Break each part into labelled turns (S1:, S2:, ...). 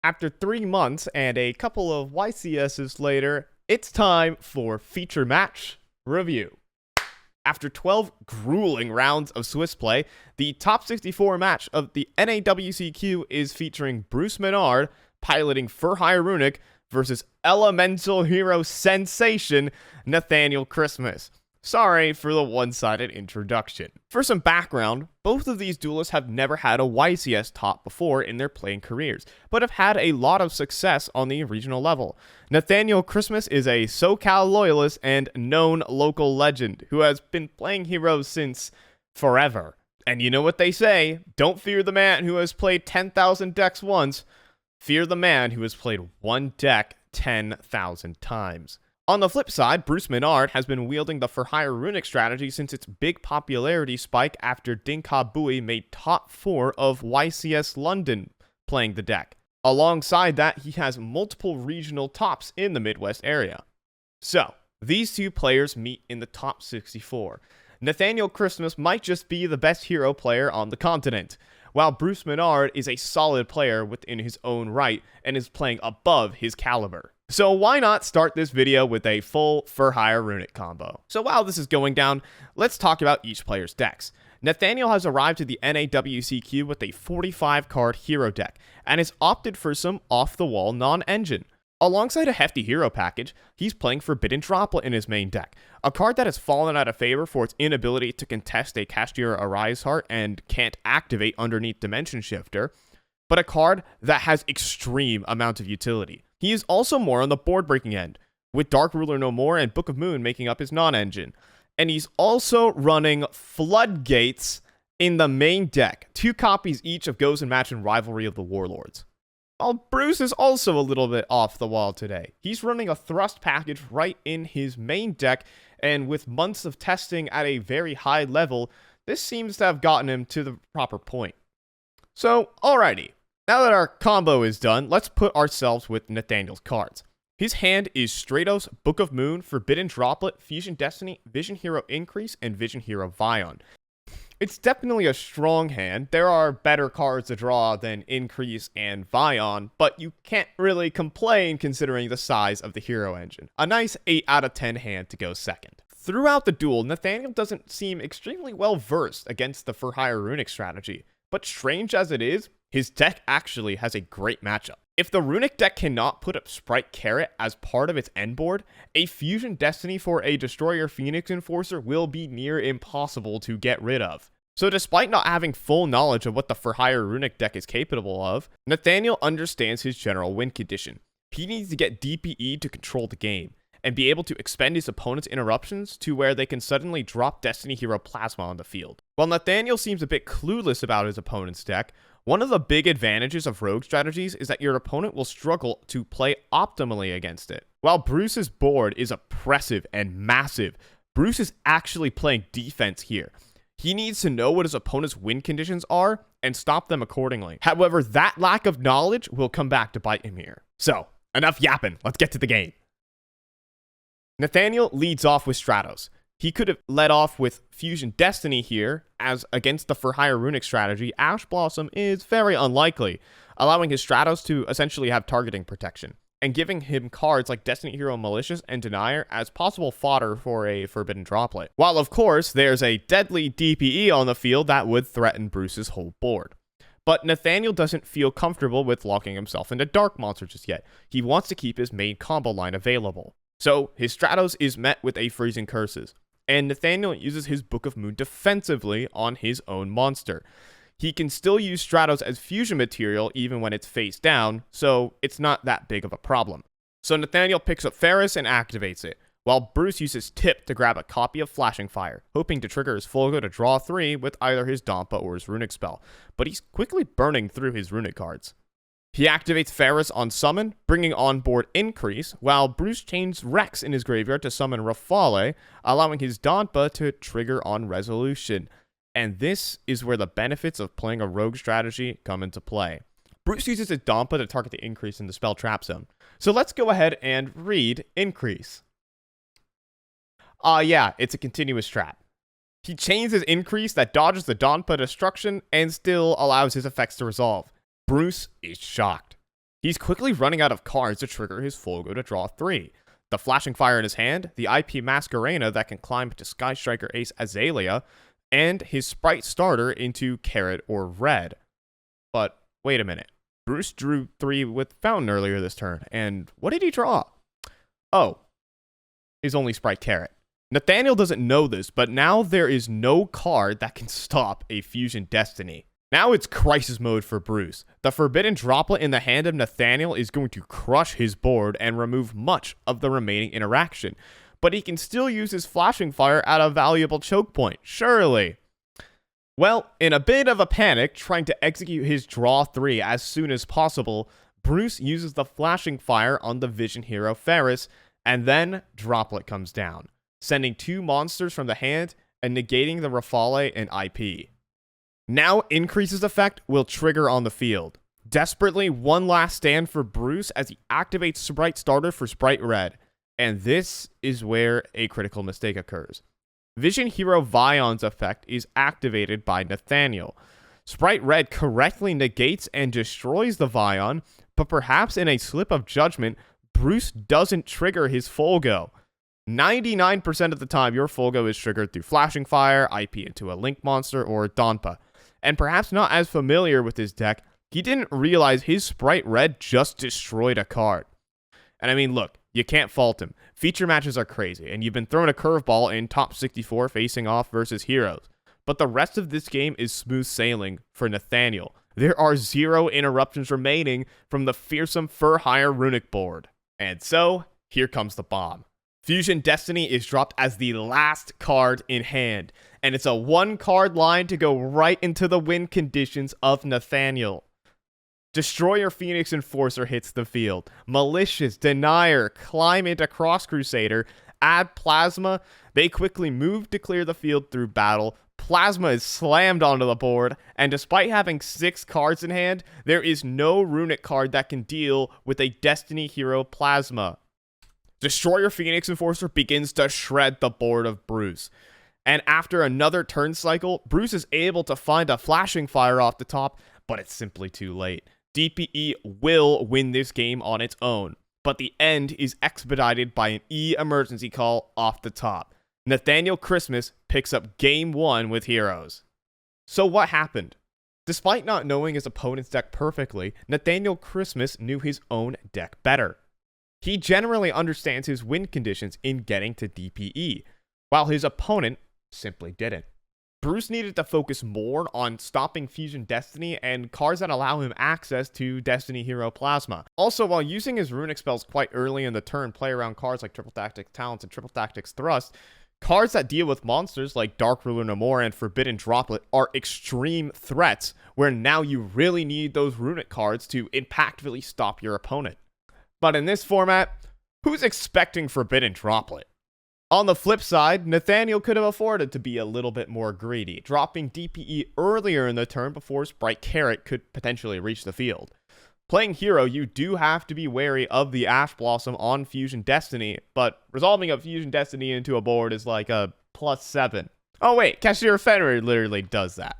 S1: After 3 months and a couple of YCSs later, it's time for feature match review. After 12 grueling rounds of Swiss play, the top 64 match of the NAWCQ is featuring Bruce Menard piloting Fur Hire Runic versus elemental hero sensation Nathaniel Christmas. Sorry for the one-sided introduction. For some background, both of these duelists have never had a YCS top before in their playing careers, but have had a lot of success on the regional level. Nathaniel Christmas is a SoCal loyalist and known local legend who has been playing heroes since forever. And you know what they say, don't fear the man who has played 10,000 decks once, fear the man who has played one deck 10,000 times. On the flip side, Bruce Menard has been wielding the For Hire Runic strategy since its big popularity spike after Dinka Bui made top 4 of YCS London playing the deck. Alongside that, he has multiple regional tops in the Midwest area. So, these two players meet in the top 64. Nathaniel Christmas might just be the best hero player on the continent, while Bruce Menard is a solid player within his own right and is playing above his caliber. So why not start this video with a full For Hire Runic combo? So while this is going down, let's talk about each player's decks. Nathaniel has arrived to the NAWCQ with a 45 card hero deck, and has opted for some off-the-wall non-engine. Alongside a hefty hero package, he's playing Forbidden Droplet in his main deck, a card that has fallen out of favor for its inability to contest a Castiera Arise Heart and can't activate underneath Dimension Shifter, but a card that has extreme amount of utility. He is also more on the board breaking end, with Dark Ruler No More and Book of Moon making up his non-engine. And he's also running Floodgates in the main deck, 2 copies each of Goes and Match and Rivalry of the Warlords. While Bruce is also a little bit off the wall today. He's running a Thrust package right in his main deck, and with months of testing at a very high level, this seems to have gotten him to the proper point. So, alrighty. Now that our combo is done, let's put ourselves with Nathaniel's cards. His hand is Stratos, Book of Moon, Forbidden Droplet, Fusion Destiny, Vision Hero Increase, and Vision Hero Vion. It's definitely a strong hand. There are better cards to draw than Increase and Vion, but you can't really complain considering the size of the hero engine. A nice 8 out of 10 hand to go second. Throughout the duel, Nathaniel doesn't seem extremely well versed against the For Hire Runic strategy, but strange as it is, his deck actually has a great matchup. If the Runic deck cannot put up Sprite Carrot as part of its end board, a Fusion Destiny for a Destroyer Phoenix Enforcer will be near impossible to get rid of. So despite not having full knowledge of what the For Hire Runic deck is capable of, Nathaniel understands his general win condition. He needs to get DPE to control the game, and be able to expend his opponent's interruptions to where they can suddenly drop Destiny Hero Plasma on the field. While Nathaniel seems a bit clueless about his opponent's deck, one of the big advantages of rogue strategies is that your opponent will struggle to play optimally against it. While Bruce's board is oppressive and massive, Bruce is actually playing defense here. He needs to know what his opponent's win conditions are and stop them accordingly. However, that lack of knowledge will come back to bite him here. So, enough yapping, let's get to the game. Nathaniel leads off with Stratos. He could have led off with Fusion Destiny here, as against the For Hire Runic strategy, Ash Blossom is very unlikely, allowing his Stratos to essentially have targeting protection, and giving him cards like Destiny Hero Malicious and Denier as possible fodder for a Forbidden Droplet. While of course, there's a deadly DPE on the field that would threaten Bruce's whole board. But Nathaniel doesn't feel comfortable with locking himself into Dark Monster just yet. He wants to keep his main combo line available. So, his Stratos is met with a Freezing Curses, and Nathaniel uses his Book of Moon defensively on his own monster. He can still use Stratos as fusion material even when it's face down, so it's not that big of a problem. So Nathaniel picks up Ferris and activates it, while Bruce uses Tip to grab a copy of Flashing Fire, hoping to trigger his Fulgo to draw 3 with either his Dampa or his Runic spell, but he's quickly burning through his Runic cards. He activates Ferris on summon, bringing on board Increase, while Bruce chains Rex in his graveyard to summon Rafale, allowing his Dampa to trigger on Resolution. And this is where the benefits of playing a rogue strategy come into play. Bruce uses his Dampa to target the Increase in the spell trap zone. So let's go ahead and read Increase. Yeah, it's a continuous trap. He chains his Increase that dodges the Dampa destruction and still allows his effects to resolve. Bruce is shocked. He's quickly running out of cards to trigger his Folgo to draw 3. The Flashing Fire in his hand, the IP Masquerena that can climb to Sky Striker Ace Azalea, and his Sprite starter into Carrot or Red. But wait a minute. Bruce drew 3 with Fountain earlier this turn, and what did he draw? Oh, his only Sprite Carrot. Nathaniel doesn't know this, but now there is no card that can stop a Fusion Destiny. Now it's crisis mode for Bruce. The Forbidden Droplet in the hand of Nathaniel is going to crush his board and remove much of the remaining interaction. But he can still use his Flashing Fire at a valuable choke point, surely. Well, in a bit of a panic, trying to execute his draw 3 as soon as possible, Bruce uses the Flashing Fire on the Vision Hero Ferris, and then Droplet comes down, sending 2 monsters from the hand and negating the Rafale and IP. Now Increase's effect will trigger on the field. Desperately, one last stand for Bruce as he activates Sprite Starter for Sprite Red. And this is where a critical mistake occurs. Vision Hero Vion's effect is activated by Nathaniel. Sprite Red correctly negates and destroys the Vion, but perhaps in a slip of judgment, Bruce doesn't trigger his Folgo. 99% of the time, your Folgo is triggered through Flashing Fire, IP into a Link monster, or Donpa. And perhaps not as familiar with his deck, he didn't realize his Sprite Red just destroyed a card. And I mean, look, you can't fault him. Feature matches are crazy, and you've been thrown a curveball in top 64 facing off versus heroes. But the rest of this game is smooth sailing for Nathaniel. There are 0 interruptions remaining from the fearsome Fur Hire Runic board. And so, here comes the bomb. Fusion Destiny is dropped as the last card in hand, and it's a 1-card line to go right into the win conditions of Nathaniel. Destroyer Phoenix Enforcer hits the field. Malicious Denier climb into Cross Crusader, add Plasma. They quickly move to clear the field through battle. Plasma is slammed onto the board, and despite having 6 cards in hand, there is no Runic card that can deal with a Destiny Hero Plasma. Destroyer Phoenix Enforcer begins to shred the board of Bruce. And after another turn cycle, Bruce is able to find a Flashing Fire off the top, but it's simply too late. DPE will win this game on its own, but the end is expedited by an E emergency call off the top. Nathaniel Christmas picks up Game 1 with heroes. So what happened? Despite not knowing his opponent's deck perfectly, Nathaniel Christmas knew his own deck better. He generally understands his win conditions in getting to DPE, while his opponent simply didn't. Bruce needed to focus more on stopping Fusion Destiny and cards that allow him access to Destiny Hero Plasma. Also, while using his runic spells quite early in the turn, play around cards like Triple Tactics Talents and Triple Tactics Thrust, cards that deal with monsters like Dark Ruler No More and Forbidden Droplet are extreme threats, where now you really need those runic cards to impactfully stop your opponent. But in this format, who's expecting Forbidden Droplet? On the flip side, Nathaniel could have afforded to be a little bit more greedy, dropping DPE earlier in the turn before Sprite Carrot could potentially reach the field. Playing hero, you do have to be wary of the Ash Blossom on Fusion Destiny, but resolving a Fusion Destiny into a board is like a +7. Oh wait, Cashier Fenrir literally does that.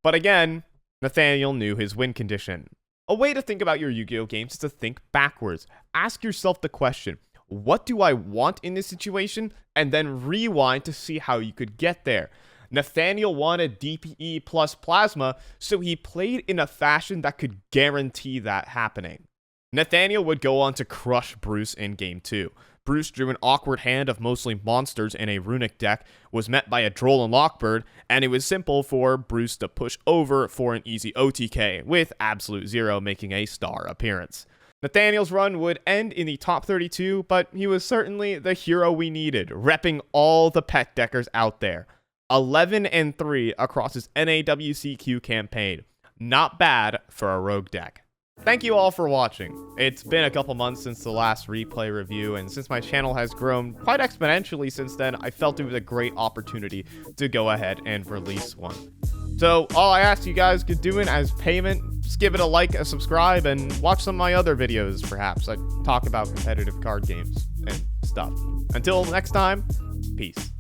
S1: But again, Nathaniel knew his win condition. A way to think about your Yu-Gi-Oh! Games is to think backwards. Ask yourself the question, what do I want in this situation? And then rewind to see how you could get there. Nathaniel wanted DPE plus Plasma, so he played in a fashion that could guarantee that happening. Nathaniel would go on to crush Bruce in Game 2. Bruce drew an awkward hand of mostly monsters in a runic deck, was met by a Droll and Lockbird, and it was simple for Bruce to push over for an easy OTK, with Absolute Zero making a star appearance. Nathaniel's run would end in the top 32, but he was certainly the hero we needed, repping all the pet deckers out there. 11-3 across his NAWCQ campaign. Not bad for a rogue deck. Thank you all for watching. It's been a couple months since the last replay review, and since my channel has grown quite exponentially since then, I felt it was a great opportunity to go ahead and release one. So all I ask you guys to do as payment, just give it a like, a subscribe, and watch some of my other videos perhaps. I talk about competitive card games and stuff. Until next time, peace.